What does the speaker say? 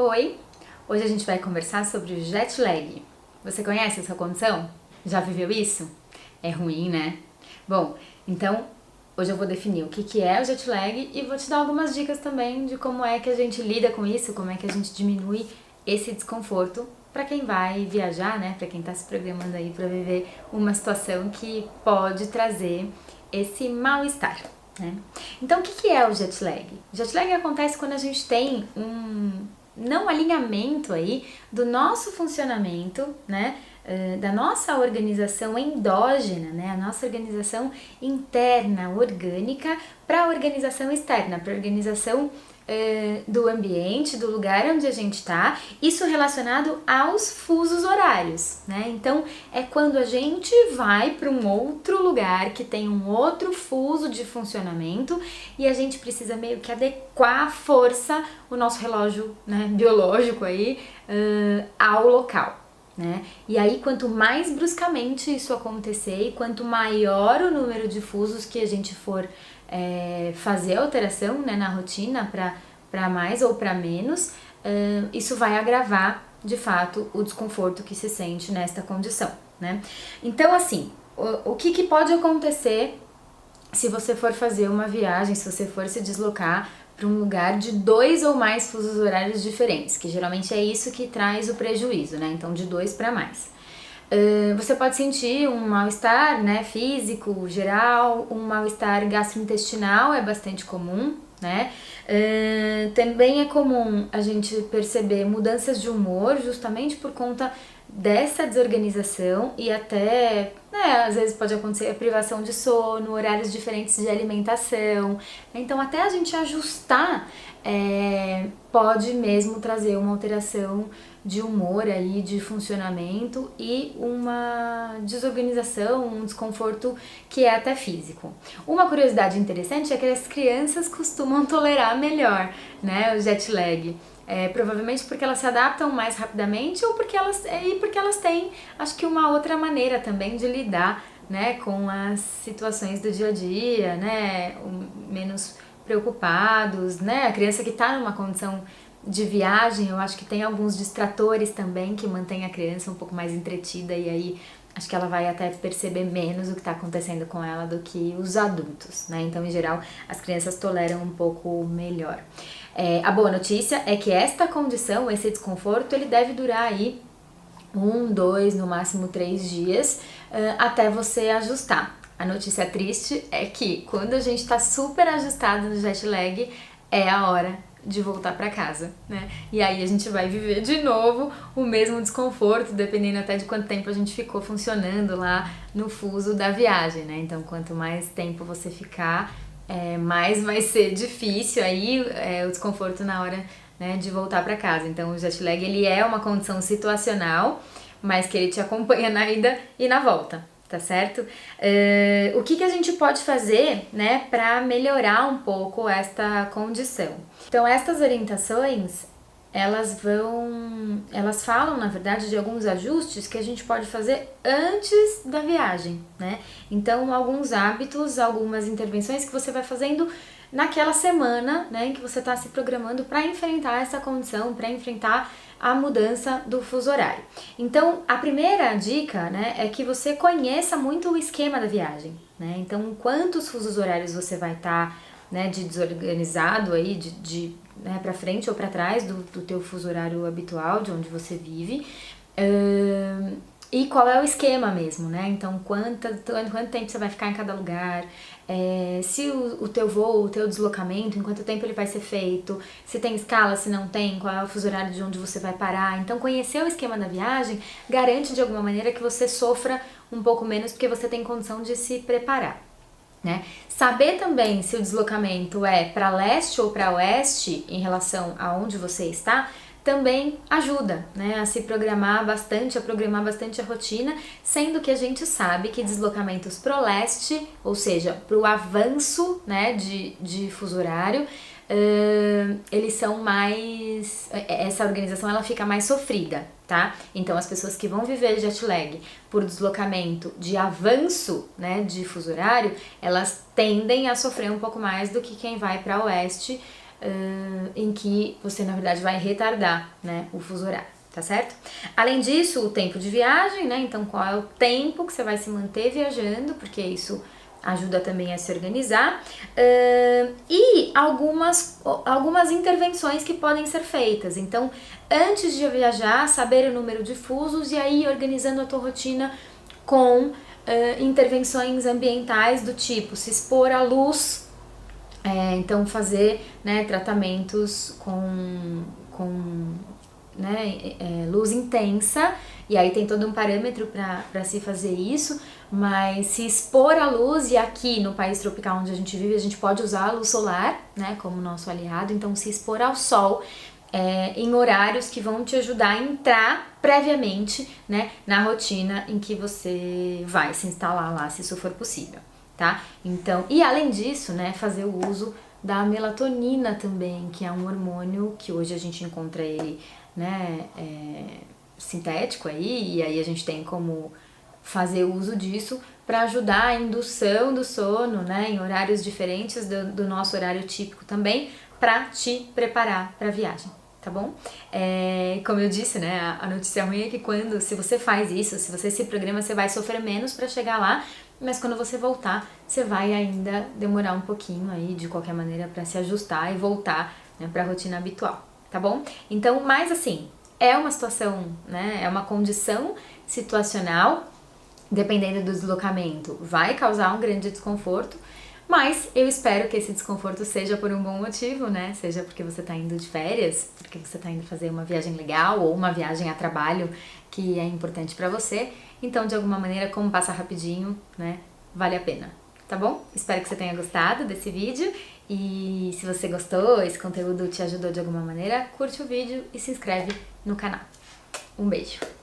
Oi! Hoje a gente vai conversar sobre o jet lag. Você conhece essa condição? Já viveu isso? É ruim, né? Bom, então hoje eu vou definir o que é o jet lag e vou te dar algumas dicas também de como é que a gente lida com isso, como é que a gente diminui esse desconforto para quem vai viajar, né? Para quem está se programando aí para viver uma situação que pode trazer esse mal-estar. Né? Então, o que é o jet lag? O jet lag acontece quando a gente tem um não alinhamento aí do nosso funcionamento, né? Da nossa organização endógena, né? A nossa organização interna, orgânica, para a organização externa, para a organização do ambiente, do lugar onde a gente está, isso relacionado aos fusos horários, né? Então é quando a gente vai para um outro lugar que tem um outro fuso de funcionamento e a gente precisa meio que adequar a força, o nosso relógio, né, biológico aí, ao local. Né? E aí, quanto mais bruscamente isso acontecer e quanto maior o número de fusos que a gente for fazer alteração, né, na rotina para mais ou para menos, isso vai agravar de fato o desconforto que se sente nesta condição. Né? Então, assim, o que pode acontecer se você for fazer uma viagem, se você for se deslocar para um lugar de 2 ou mais fusos horários diferentes, que geralmente é isso que traz o prejuízo, né? Então, de 2 para mais. Você pode sentir um mal-estar, né, físico, geral, um mal-estar gastrointestinal é bastante comum, né? Também é comum a gente perceber mudanças de humor justamente por conta dessa desorganização e até, né, às vezes pode acontecer a privação de sono, horários diferentes de alimentação. Então, até a gente ajustar, pode mesmo trazer uma alteração de humor aí, de funcionamento e uma desorganização, um desconforto que é até físico. Uma curiosidade interessante é que as crianças costumam tolerar melhor, né, o jet lag. Provavelmente porque elas se adaptam mais rapidamente ou porque elas têm, acho que uma outra maneira também de lidar, né, com as situações do dia a dia, né, menos preocupados, né, a criança que está numa condição de viagem, eu acho que tem alguns distratores também que mantêm a criança um pouco mais entretida e aí acho que ela vai até perceber menos o que está acontecendo com ela do que os adultos, né? Então, em geral, as crianças toleram um pouco melhor. A boa notícia é que esta condição, esse desconforto, ele deve durar aí 1, 2, no máximo 3 dias até você ajustar. A notícia triste é que quando a gente está super ajustado no jet lag, é a hora de voltar para casa, né? E aí a gente vai viver de novo o mesmo desconforto, dependendo até de quanto tempo a gente ficou funcionando lá no fuso da viagem, né? Então, quanto mais tempo você ficar, mais vai ser difícil aí o desconforto na hora, né, de voltar para casa. Então, o jet lag, ele é uma condição situacional, mas que ele te acompanha na ida e na volta. Tá certo? O que a gente pode fazer, né, para melhorar um pouco esta condição? Então, estas orientações, elas falam, na verdade, de alguns ajustes que a gente pode fazer antes da viagem, né? Então, alguns hábitos, algumas intervenções que você vai fazendo naquela semana, né, em que você está se programando para enfrentar essa condição, para enfrentar a mudança do fuso horário. Então, a primeira dica, né, é que você conheça muito o esquema da viagem, né? Então, quantos fusos horários você vai estar, né, de desorganizado aí, né, para frente ou para trás do teu fuso horário habitual, de onde você vive. E qual é o esquema mesmo, né? Então, quanto tempo você vai ficar em cada lugar, se o teu voo, o teu deslocamento, em quanto tempo ele vai ser feito, se tem escala, se não tem, qual é o fuso horário de onde você vai parar. Então, conhecer o esquema da viagem garante de alguma maneira que você sofra um pouco menos, porque você tem condição de se preparar. Né? Saber também se o deslocamento é para leste ou para oeste em relação a onde você está também ajuda, né, a se programar bastante, a programar bastante a rotina, sendo que a gente sabe que deslocamentos pro leste, ou seja, pro avanço, né, de fuso horário, eles são mais, essa organização ela fica mais sofrida, tá? Então as pessoas que vão viver jet lag por deslocamento de avanço, né, de fuso horário, elas tendem a sofrer um pouco mais do que quem vai para oeste, em que você, na verdade, vai retardar, né, o fuso horário, tá certo? Além disso, o tempo de viagem, né, então qual é o tempo que você vai se manter viajando, porque isso ajuda também a se organizar, e algumas intervenções que podem ser feitas. Então, antes de viajar, saber o número de fusos e aí organizando a tua rotina com intervenções ambientais do tipo se expor à luz, então fazer, né, tratamentos com né, luz intensa, e aí tem todo um parâmetro para se fazer isso, mas se expor à luz, e aqui no país tropical onde a gente vive, a gente pode usar a luz solar, né, como nosso aliado, então se expor ao sol em horários que vão te ajudar a entrar previamente, né, na rotina em que você vai se instalar lá, se isso for possível, tá? Então, e além disso, né, fazer o uso da melatonina também, que é um hormônio que hoje a gente encontra ele, né, sintético aí, e aí a gente tem como fazer uso disso para ajudar a indução do sono, né, em horários diferentes do nosso horário típico também, para te preparar para a viagem, tá bom? Como eu disse, né, a notícia ruim é que se você faz isso, se você se programa, você vai sofrer menos para chegar lá, mas quando você voltar, você vai ainda demorar um pouquinho aí, de qualquer maneira, para se ajustar e voltar, né, para a rotina habitual, tá bom? Então, mas assim, é uma situação, né, é uma condição situacional, dependendo do deslocamento, vai causar um grande desconforto, mas eu espero que esse desconforto seja por um bom motivo, né? Seja porque você tá indo de férias, porque você tá indo fazer uma viagem legal ou uma viagem a trabalho que é importante pra você. Então, de alguma maneira, como passa rapidinho, né? Vale a pena, tá bom? Espero que você tenha gostado desse vídeo e se você gostou, esse conteúdo te ajudou de alguma maneira, curte o vídeo e se inscreve no canal. Um beijo!